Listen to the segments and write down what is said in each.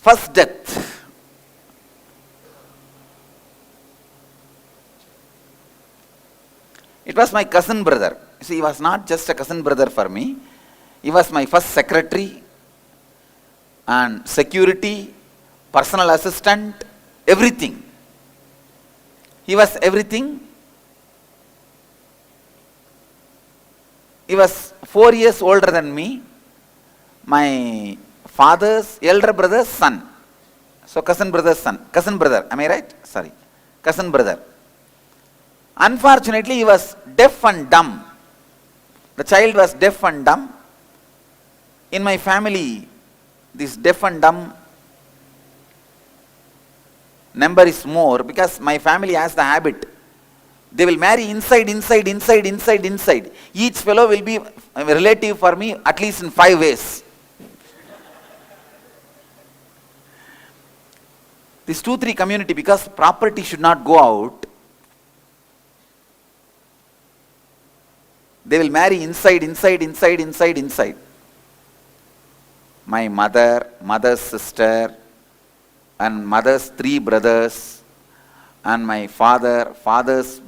First death. It was my cousin brother. See, he was not just a cousin brother for me. He was my first secretary and security, personal assistant, everything. He was everything. He was 4 years older than me. My father's elder brother's son. So cousin brother's son. Cousin brother, am I right? Sorry. Cousin brother. Unfortunately, he was deaf and dumb. The child was deaf and dumb. In my family, this deaf and dumb number is more because my family has the habit. They will marry inside. Each fellow will be a relative for me at least in 5 ways. This 2-3 community, because property should not go out, they will marry inside. My mother, mother's sister, and mother's 3 brothers, and my father's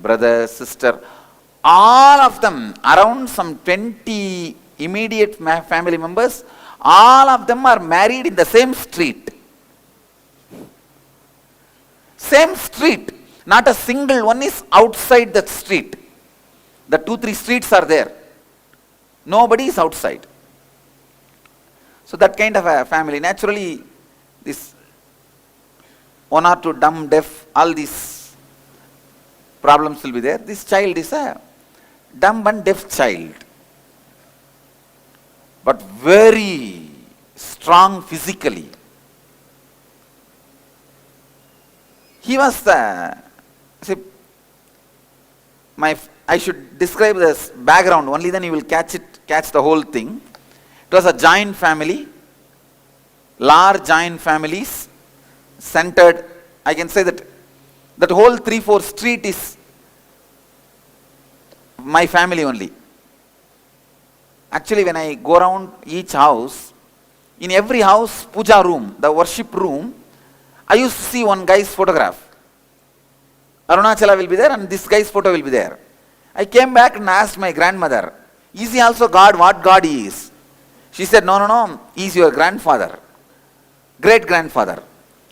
brother, sister, all of them, around some 20 immediate family members, all of them are married in the same street. Same street. Not a single one is outside that street. The 2-3 streets are there. Nobody is outside. So that kind of a family. Naturally, this 1 or 2 dumb, deaf, all these problems will be there. This child is a dumb and deaf child, but very strong physically. He was the, see, I should describe this background, only then you will catch the whole thing. It was a joint family, large joint families, centered, I can say that whole 3-4 street is my family only. Actually, when I go around each house, in every house, puja room, the worship room, I used to see one guy's photograph. Arunachala will be there and this guy's photo will be there. I came back and asked my grandmother, is he also God? What God he is? She said, no, he is your grandfather, great grandfather.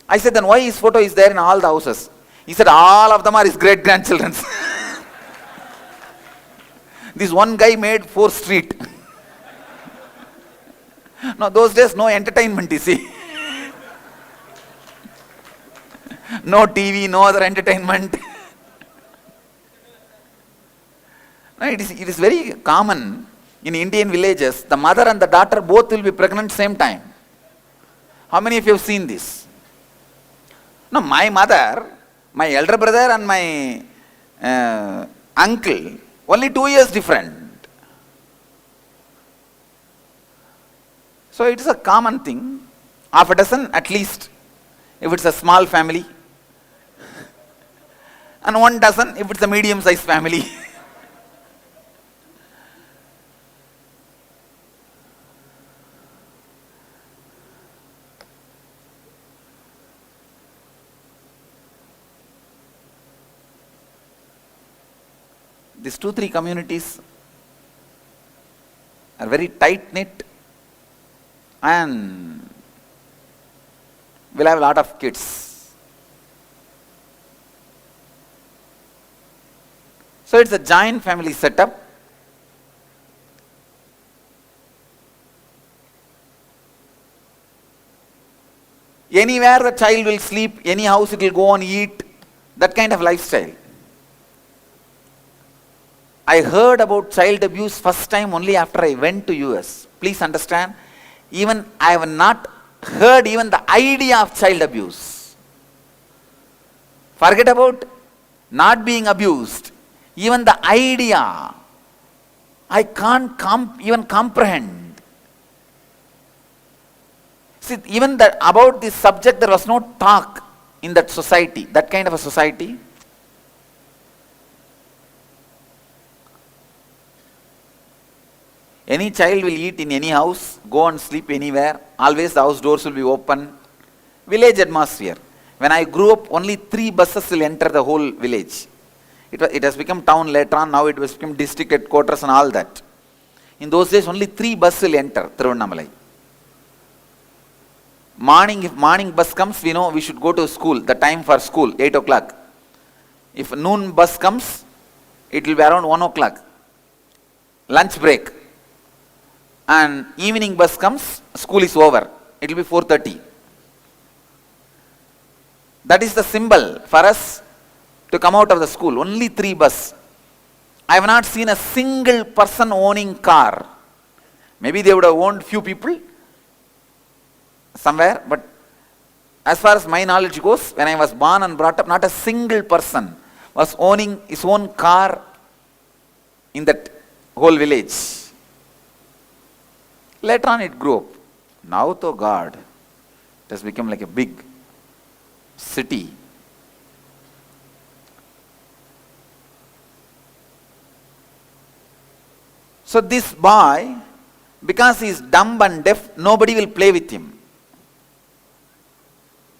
I said, then why his photo is there in all the houses? He said, all of them are his great grandchildren. This one guy made 4th Street. No, those days no entertainment, you see. No TV, no other entertainment. No, it is very common in Indian villages. The mother and the daughter both will be pregnant same time. How many of you have seen this? No, my mother, my elder brother and my uncle, only 2 years different. So it is a common thing. Half a dozen at least, if it's a small family. And 1 dozen if it's a medium-sized family. These 2-3 communities are very tight-knit and will have a lot of kids. So it's a giant family setup. Anywhere the child will sleep, any house it will go and eat, that kind of lifestyle. I heard about child abuse first time only after I went to US. Please understand, even I have not heard even the idea of child abuse. Forget about not being abused. Even the idea, I can't even comprehend. See, even about this subject there was no talk in that society, that kind of a society. Any child will eat in any house, go and sleep anywhere. Always the house doors will be open. Village atmosphere. When I grew up, only 3 buses will enter the whole village. It has become town later on. Now it has become district headquarters and all that. In those days, only 3 buses will enter Thiruvannamalai. Morning, if morning bus comes, we know we should go to school. The time for school, 8 o'clock. If noon bus comes, it will be around 1 o'clock. Lunch break. And evening bus comes, school is over. It will be 4:30. That is the symbol for us to come out of the school. Only 3 bus. I have not seen a single person owning car. Maybe they would have owned few people somewhere, but as far as my knowledge goes, when I was born and brought up, not a single person was owning his own car in that whole village. Later on it grew up. Now, though God, it has become like a big city. So this boy, because he is dumb and deaf, nobody will play with him.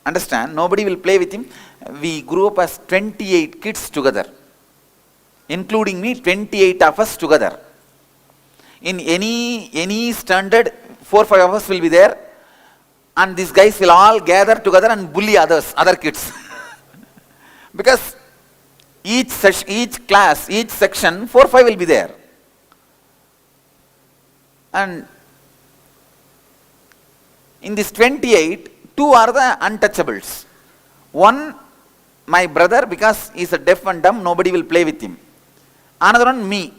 Understand? Nobody will play with him. We grew up as 28 kids together. Including me, 28 of us together. In any standard, 4-5 of us will be there. And these guys will all gather together and bully other kids. Because each class, each section, 4-5 will be there. And in this 28, 2 are the untouchables. One, my brother, because he is a deaf and dumb, nobody will play with him. Another one, me.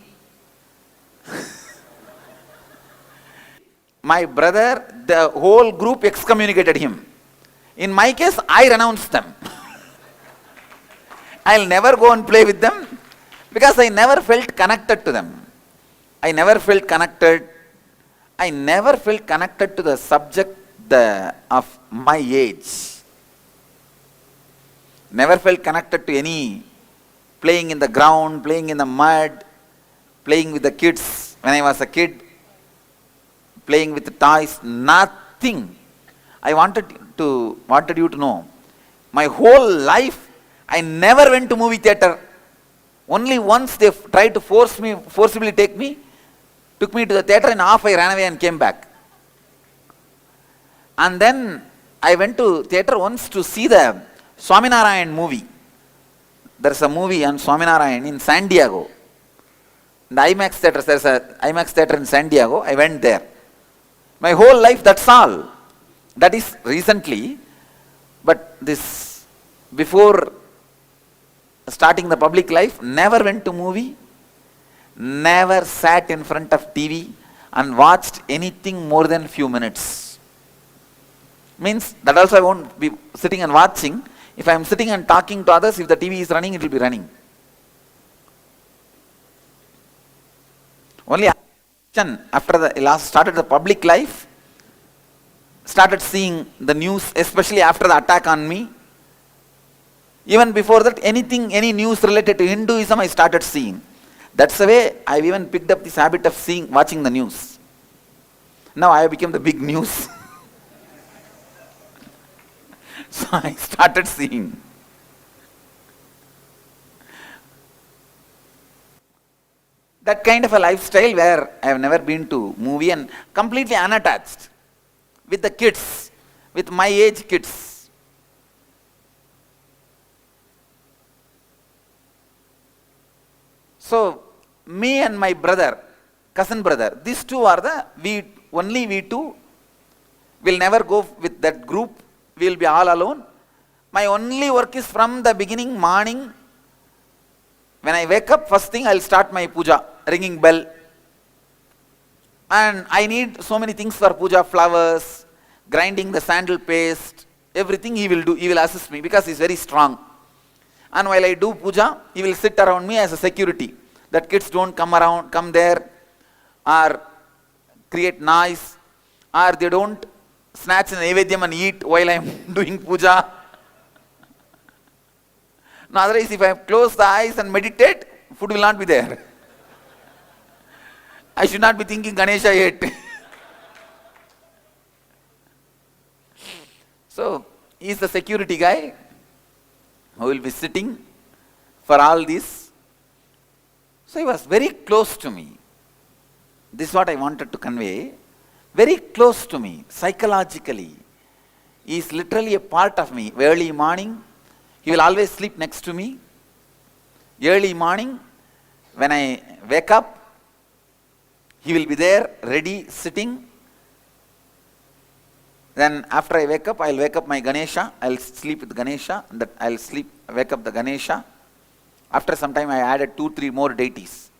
My brother, the whole group excommunicated him. In my case, I renounced them. I'll never go and play with them because I never felt connected to them. I never felt connected to the subject of my age. Never felt connected to any playing in the ground, playing in the mud, playing with the kids when I was a kid, playing with the toys, nothing. I wanted you to know, my whole life, I never went to movie theater. Only once they tried to forcibly took me to the theater, and half I ran away and came back. And then I went to theater once to see the Swaminarayan movie. There is a movie on Swaminarayan in San Diego. The IMAX theater, there is an IMAX theater in San Diego. I went there. My whole life, that's all. That is recently, but this, before starting the public life, never went to movie, never sat in front of TV and watched anything more than few minutes. Means that also I won't be sitting and watching. If I am sitting and talking to others, if the TV is running, it will be running. Only after the last started the public life, started seeing the news, especially after the attack on me. Even before that, any news related to Hinduism, I started seeing. That's the way I've even picked up this habit of watching the news. Now I have become the big news. So I started seeing. That kind of a lifestyle where I have never been to movie and completely unattached with the kids, with my age kids. So me and my brother, cousin brother, these two are only we two will never go with that group. We will be all alone. My only work is from the beginning, morning. When I wake up, first thing I will start my puja, ringing bell. And I need so many things for puja, flowers, grinding the sandal paste, everything he will do. He will assist me because he is very strong. And while I do puja, he will sit around me as a security, that kids don't come there, or create noise, or they don't snatch an Naivedyam and eat while I am doing puja. No, otherwise if I close the eyes and meditate, food will not be there. I should not be thinking Ganesha yet. So, he is the security guy who will be sitting for all this. So, he was very close to me. This is what I wanted to convey. Very close to me, psychologically. He is literally a part of me. Early morning, he will always sleep next to me. Early morning, when I wake up, he will be there, ready, sitting. Then after I wake up, I'll wake up my Ganesha. I'll sleep with Ganesha. I'll wake up the Ganesha. After some time, I added 2-3 more deities.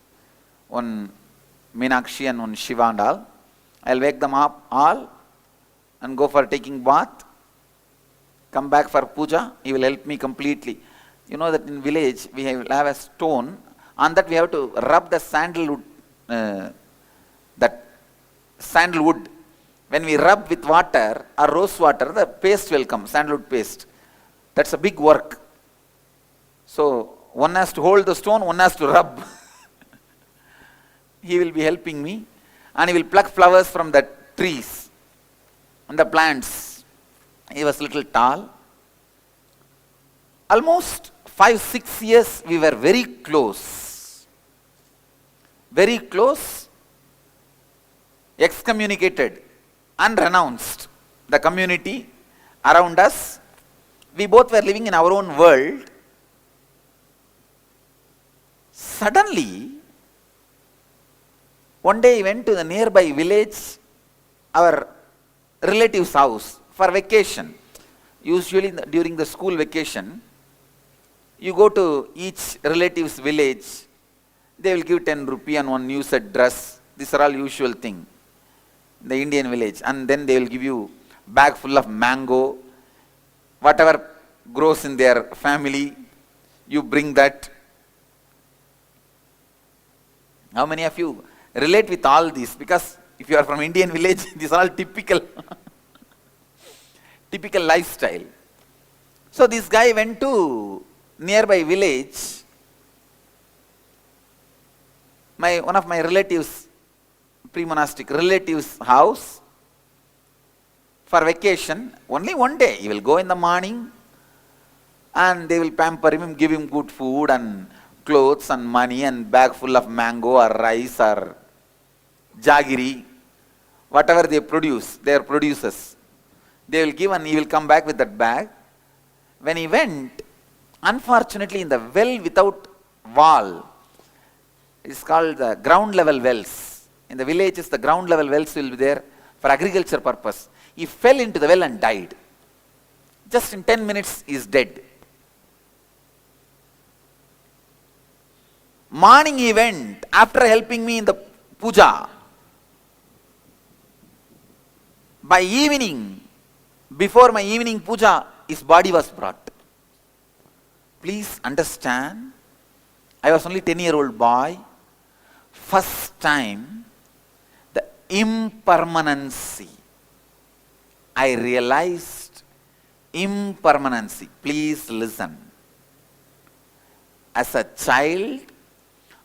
One Meenakshi and one Shiva and all. I'll wake them up all and go for taking bath. Come back for puja. He will help me completely. You know that in village, we have a stone. On that we have to rub the sandalwood. That sandalwood. When we rub with water or rose water, the paste will come, sandalwood paste. That's a big work. So, one has to hold the stone, one has to rub. He will be helping me. And he will pluck flowers from the trees and the plants. He was little tall. Almost 5-6 years we were very close. Very close. Excommunicated. Unrenounced. The community around us. We both were living in our own world. Suddenly, one day he went to the nearby village, our relative's house, for vacation. Usually during the school vacation, you go to each relative's village, they will give 10 rupee and one new set dress. These are all usual thing. The Indian village. And then they will give you bag full of mango, whatever grows in their family, you bring that. How many of you relate with all these? Because if you are from Indian village, these are all typical typical lifestyle. So this guy went to nearby village. One of my relatives, pre-monastic relatives' house for vacation. Only one day. He will go in the morning and they will pamper him, give him good food and clothes and money and bag full of mango or rice or jaggery, whatever they produce, they are producers. They will give and he will come back with that bag. When he went, unfortunately in the well without wall, it's called the ground level wells. In the villages, the ground level wells will be there for agriculture purpose. He fell into the well and died. Just in 10 minutes, he is dead. Morning he went, after helping me in the puja. By evening, before my evening puja, his body was brought. Please understand, I was only 10-year-old boy. First time, the impermanency. I realized impermanency. Please listen. As a child,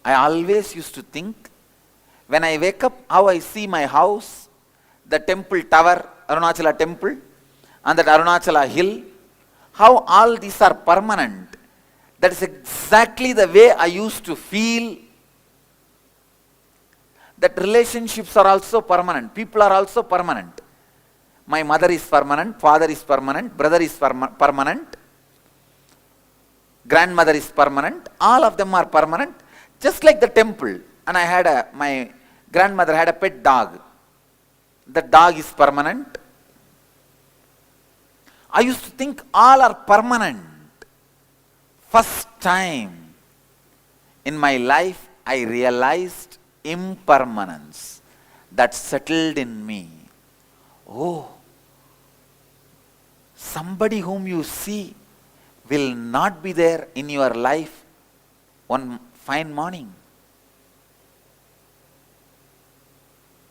I always used to think, when I wake up, how I see my house, the temple tower, Arunachala temple, and that Arunachala hill, how all these are permanent. That is exactly the way I used to feel that relationships are also permanent. People are also permanent. My mother is permanent, father is permanent, brother is permanent, grandmother is permanent, all of them are permanent, just like the temple. And I had my grandmother had a pet dog. The dog is permanent. I used to think all are permanent. First time in my life, I realized impermanence that settled in me. Oh, somebody whom you see will not be there in your life one fine morning.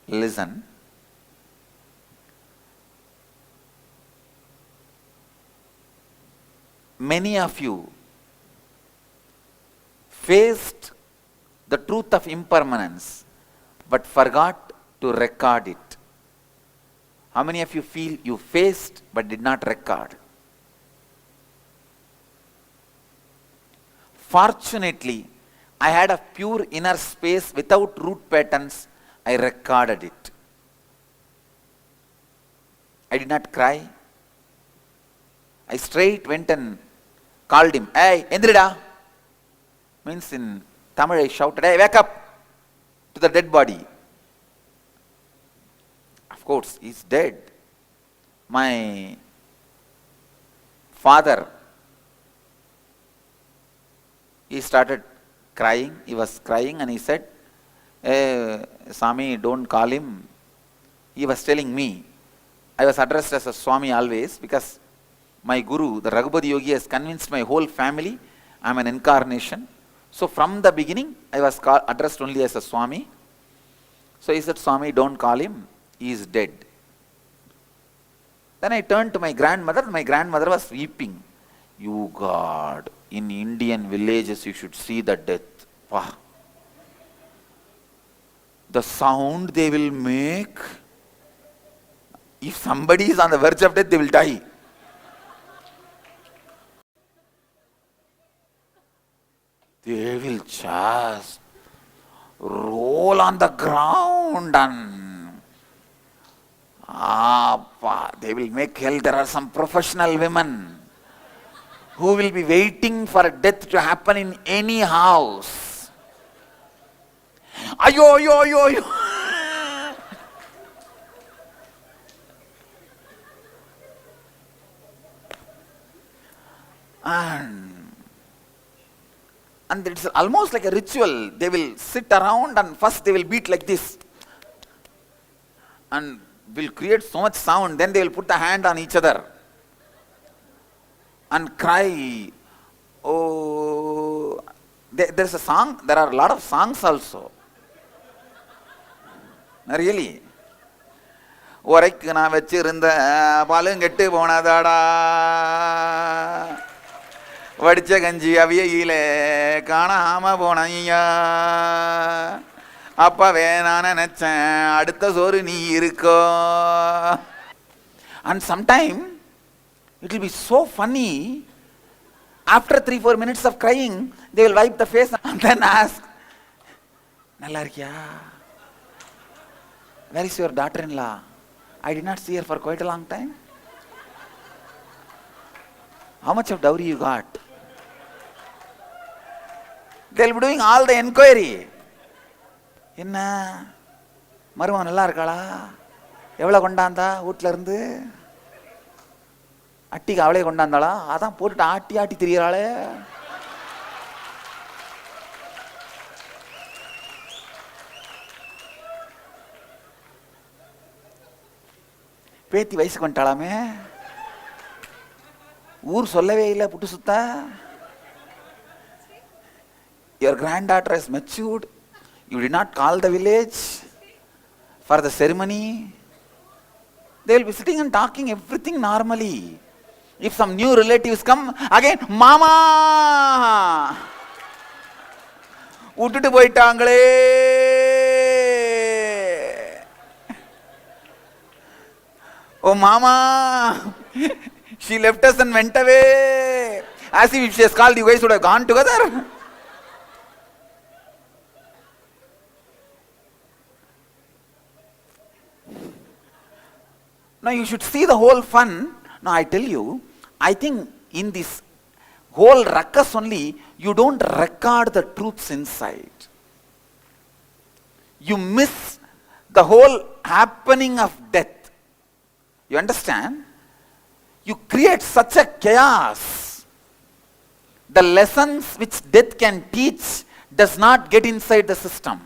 Listen. Many of you faced the truth of impermanence but forgot to record it. How many of you feel you faced but did not record? Fortunately, I had a pure inner space without root patterns. I recorded it. I did not cry. I straight went and called him. Hey, Endrida. Means in Tamil I shouted, hey, wake up to the dead body. Of course, he's dead. My father, he started crying. He was crying and he said, hey, Swami, don't call him. He was telling me. I was addressed as a Swami always because my guru, the Raghupati Yogi, has convinced my whole family I am an incarnation. So from the beginning, I was addressed only as a Swami. So he said, Swami, don't call him. He is dead. Then I turned to my grandmother. My grandmother was weeping. You God, in Indian villages you should see the death. Wow. The sound they will make. If somebody is on the verge of death, they will die. They will just roll on the ground and they will make hell. There are some professional women who will be waiting for death to happen in any house. Ayo, yo, yo, yo. And it's almost like a ritual. They will sit around and first they will beat like this and will create so much sound. Then they will put the hand on each other and cry. Oh, there's a song. There are a lot of songs also. Really. உரைக்கு நான் வச்சிருந்த பாலுங்கெட்டு போனதாடா வடிச்ச கஞ்சி அவியையில காணாம போனையா அப்பவே நான் நினைச்சேன் அடுத்த சோறு நீ இருக்கோ. And sometime it will be so funny. After 3-4 minutes of crying, they will wipe the face and then ask, நல்லா இருக்கியா? Where is your daughter-in-law? I did not see her for quite a long time. How much of dowry you got? They will be doing all the enquiry. என்ன மருமகன் நல்லா இருக்காளா? எவ்வளோ கொண்டாந்தா வீட்டில் இருந்து? அட்டிக்கு அவளே கொண்டாந்தாளா? அதான் போட்டுட்டு ஆட்டி ஆட்டி திரியிறாளே. பேத்தி வயசுக்கு வந்துட்டாளாமே. ஊர் சொல்லவே இல்லை புட்டு சுத்தா. Your granddaughter has matured. You did not call the village for the ceremony. They will be sitting and talking everything normally. If some new relatives come, again, Mama! விட்டுட்டு போயிட்டாங்களே. Oh Mama! She left us and went away. As if she has called, you guys would have gone together. Now you should see the whole fun. Now I tell you, I think in this whole ruckus only, you don't record the truths inside. You miss the whole happening of death. You understand? You create such a chaos. The lessons which death can teach does not get inside the system.